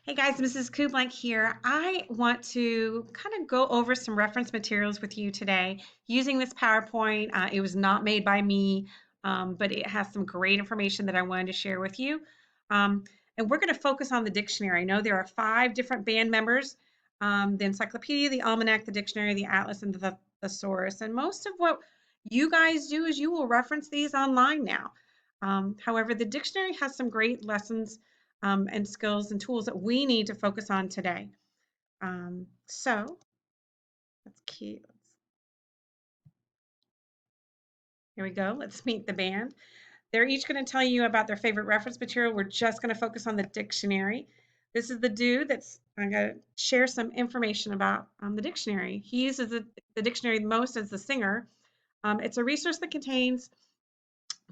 Hey guys, Mrs. Kublank here. I want to kind of go over some reference materials with you today using this PowerPoint. It was not made by me, but it has some great information that I wanted to share with you. Um, and we're going to focus on the dictionary. I know there are 5 different band members, the encyclopedia, the almanac, the dictionary, the atlas, and the thesaurus. And most of what you guys do is you will reference these online now. However, the dictionary has some great lessons and skills and tools that we need to focus on today. So let's keep, here we go. Let's meet the band. They're each going to tell you about their favorite reference material. We're just going to focus on the dictionary. This is the dude that's I'm going to share some information about the dictionary. He uses the dictionary most as the singer. It's a resource that contains,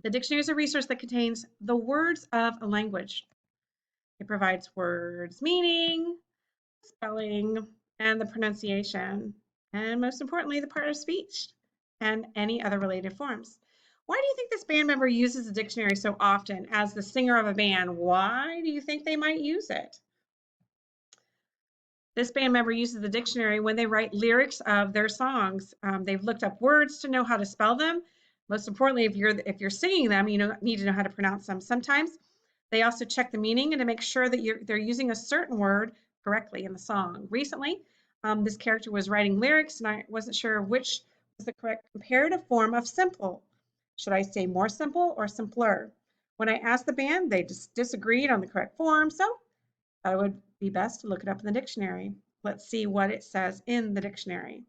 the dictionary is a resource that contains the words of a language. It provides words meaning, spelling, and the pronunciation, and most importantly, the part of speech and any other related forms. Why do you think this band member uses the dictionary so often as the singer of a band? Why do you think they might use it? This band member uses the dictionary when they write lyrics of their songs. They've looked up words to know how to spell them. Most importantly, if you're singing them, you need to know how to pronounce them. Sometimes they also check the meaning and to make sure that they're using a certain word correctly in the song. Recently, this character was writing lyrics, and I wasn't sure which was the correct comparative form of simple. Should I say more simple or simpler? When I asked the band, they just disagreed on the correct form, so I thought it would be best to look it up in the dictionary. Let's see what it says in the dictionary.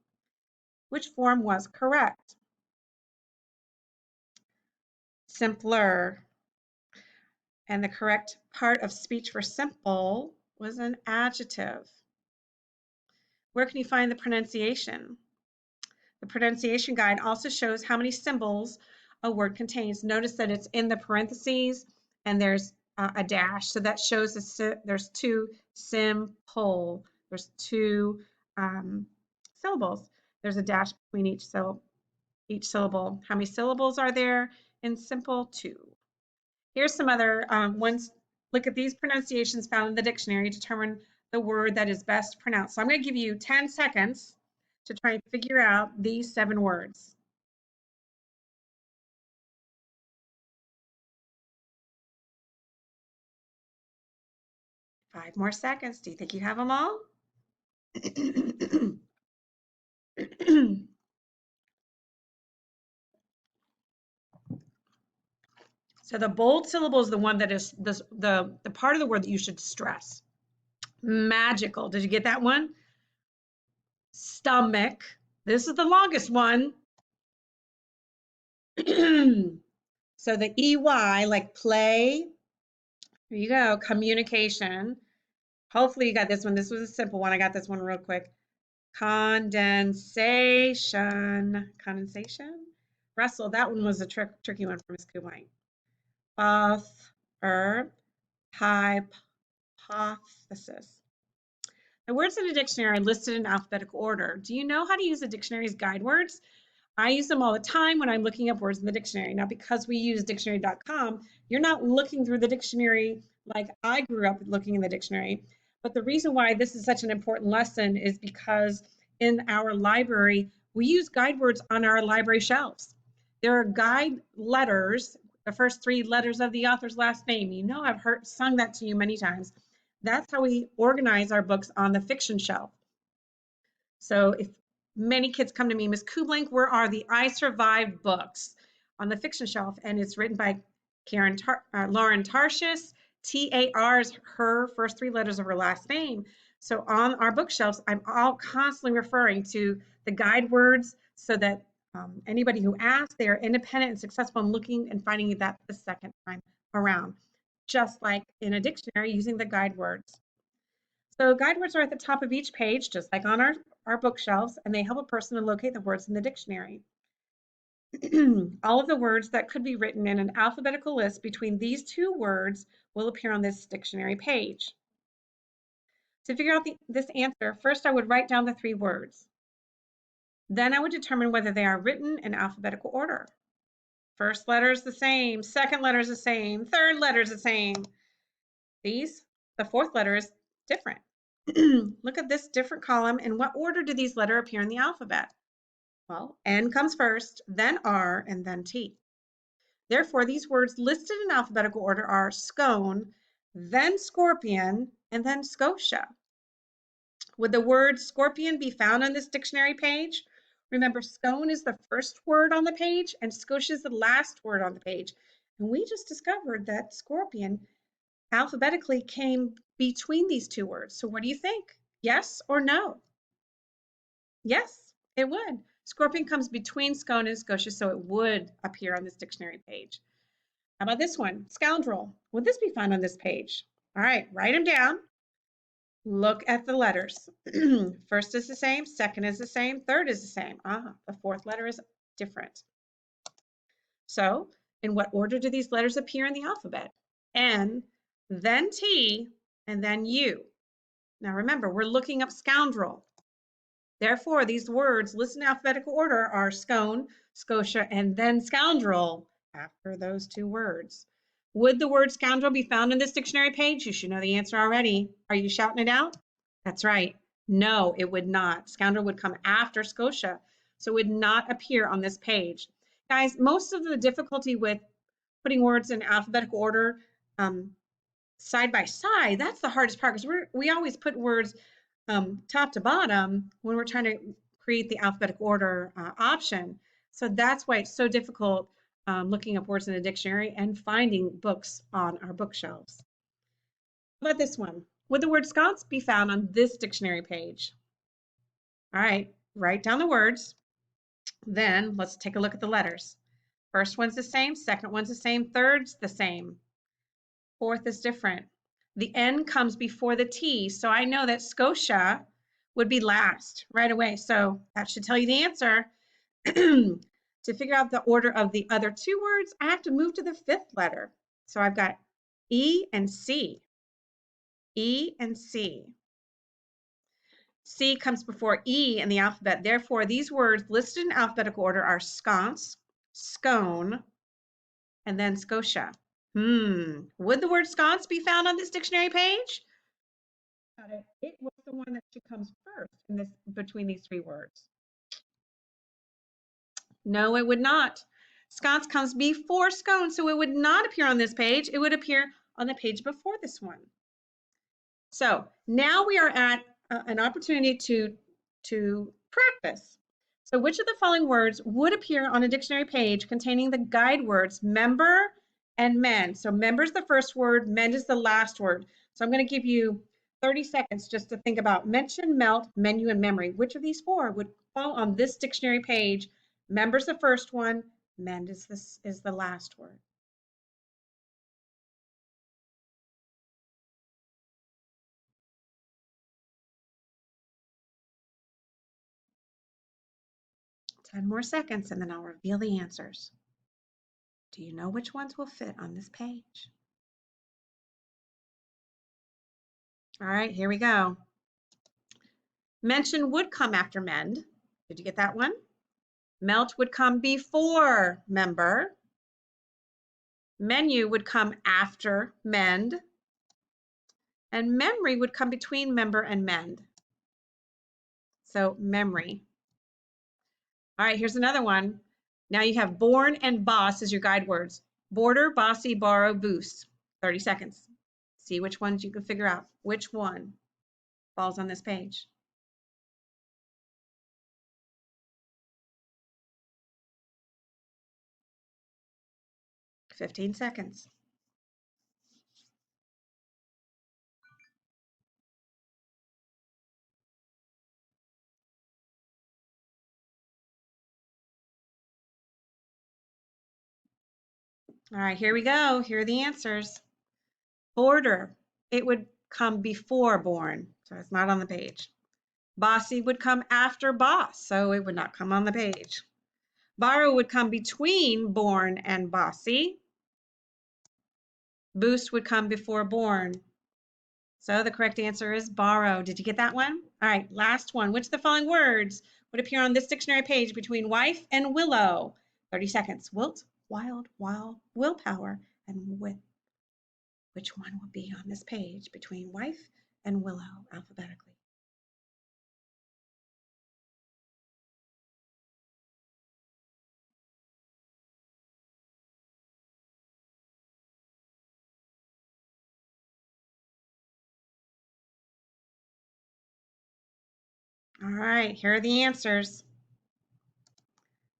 Which form was correct? Simpler. And the correct part of speech for simple was an adjective. Where can you find the pronunciation? The pronunciation guide also shows how many syllables a word contains. Notice that it's in the parentheses and there's a dash. So that shows there's 2 simple. There's 2 syllables. There's a dash between each syllable. How many syllables are there in simple? 2. Here's some other ones. Look at these pronunciations found in the dictionary. Determine the word that is best pronounced. So I'm going to give you 10 seconds to try and figure out these 7 words. Five more seconds. Do you think you have them all? So the bold syllable is the one that is the part of the word that you should stress. Magical. Did you get that one? Stomach. This is the longest one. So the EY, like play. Here you go. Communication. Hopefully you got this one. This was a simple one. I got this one real quick. Condensation. Condensation? Russell, that one was a tricky one for Ms. Kubine. Author. Hypothesis. The words in a dictionary are listed in alphabetical order. Do you know how to use the dictionary's guide words? I use them all the time when I'm looking up words in the dictionary. Now, because we use dictionary.com, you're not looking through the dictionary like I grew up looking in the dictionary. But the reason why this is such an important lesson is because in our library, we use guide words on our library shelves. There are guide letters, the first 3 letters of the author's last name. You know, I've sung that to you many times. That's how we organize our books on the fiction shelf. So if many kids come to me, Ms. Kublank, where are the I Survived books on the fiction shelf? And it's written by Lauren Tarshis. TAR is her first 3 letters of her last name. So on our bookshelves, I'm all constantly referring to the guide words so that anybody who asks, they are independent and successful in looking and finding that the second time around, just like in a dictionary using the guide words. So guide words are at the top of each page, just like on our bookshelves, and they help a person to locate the words in the dictionary. All of the words that could be written in an alphabetical list between these 2 words will appear on this dictionary page. To figure out this answer, first I would write down the 3 words. Then I would determine whether they are written in alphabetical order. First letter is the same, second letter is the same, third letter is the same. The 4th letter is different. Look at this different column. In what order do these letters appear in the alphabet? Well, N comes first, then R, and then T. Therefore, these words listed in alphabetical order are scone, then scorpion, and then Scotia. Would the word scorpion be found on this dictionary page? Remember, scone is the first word on the page and Scotia is the last word on the page. And we just discovered that scorpion alphabetically came between these two words. So what do you think? Yes or no? Yes, it would. Scorpion comes between scone and Scotia, so it would appear on this dictionary page. How about this one? Scoundrel. Would this be found on this page? All right, write them down. Look at the letters. First is the same, second is the same, third is the same. The fourth letter is different. So, in what order do these letters appear in the alphabet? N, then T, and then U. Now remember, we're looking up scoundrel. Therefore, these words listed in alphabetical order are scone, Scotia, and then scoundrel after those two words. Would the word scoundrel be found in this dictionary page? You should know the answer already. Are you shouting it out? That's right. No, it would not. Scoundrel would come after Scotia, so it would not appear on this page. Guys, most of the difficulty with putting words in alphabetical order side by side, that's the hardest part because we always put words top to bottom when we're trying to create the alphabetical order option. So that's why it's so difficult looking up words in a dictionary and finding books on our bookshelves. How about this one? Would the word sconce be found on this dictionary page? All right, write down the words. Then let's take a look at the letters. First one's the same, second one's the same, third's the same. Fourth is different. The N comes before the T, so I know that Scotia would be last right away. So that should tell you the answer. To figure out the order of the other two words, I have to move to the fifth letter. So I've got E and C. E and C. C comes before E in the alphabet. Therefore, these words listed in alphabetical order are sconce, scone, and then Scotia. Would the word sconce be found on this dictionary page? Got it. It was the one that comes first in this between these three words. No, it would not. Sconce comes before scone, so it would not appear on this page. It would appear on the page before this one. So now we are at an opportunity to practice. So which of the following words would appear on a dictionary page containing the guide words member and mend? So member is the first word, mend is the last word. So I'm going to give you 30 seconds just to think about mention, melt, menu, and memory. Which of these four would fall on this dictionary page? Member is the first one, mend is the last word. Ten more seconds and then I'll reveal the answers. Do you know which ones will fit on this page? All right, here we go. Mention would come after mend. Did you get that one? Melt would come before member. Menu would come after mend. And memory would come between member and mend. So memory. All right, here's another one. Now you have born and boss as your guide words. Border, bossy, borrow, boost. 30 seconds. See which ones you can figure out. Which one falls on this page? Fifteen seconds. All right, here we go. Here are the answers. Border, it would come before born, so it's not on the page. Bossy would come after boss, so it would not come on the page. Borrow would come between born and bossy. Boost would come before born. So the correct answer is borrow. Did you get that one? All right, last one. Which of the following words would appear on this dictionary page between wife and willow? 30 seconds. Wilt, wild, willpower, and whip. Which one will be on this page between wife and willow alphabetically? All right, here are the answers.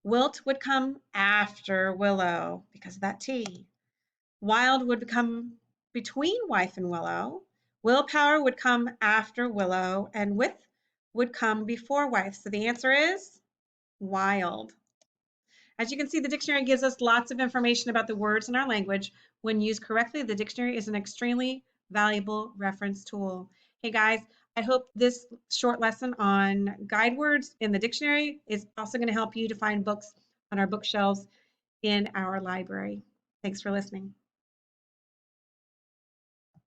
Wilt would come after willow because of that T. Wild would come between wife and willow. Willpower would come after willow, and with would come before wife. So the answer is wild. As you can see, the dictionary gives us lots of information about the words in our language. When used correctly, the dictionary is an extremely valuable reference tool. Hey guys, I hope this short lesson on guide words in the dictionary is also going to help you to find books on our bookshelves in our library. Thanks for listening.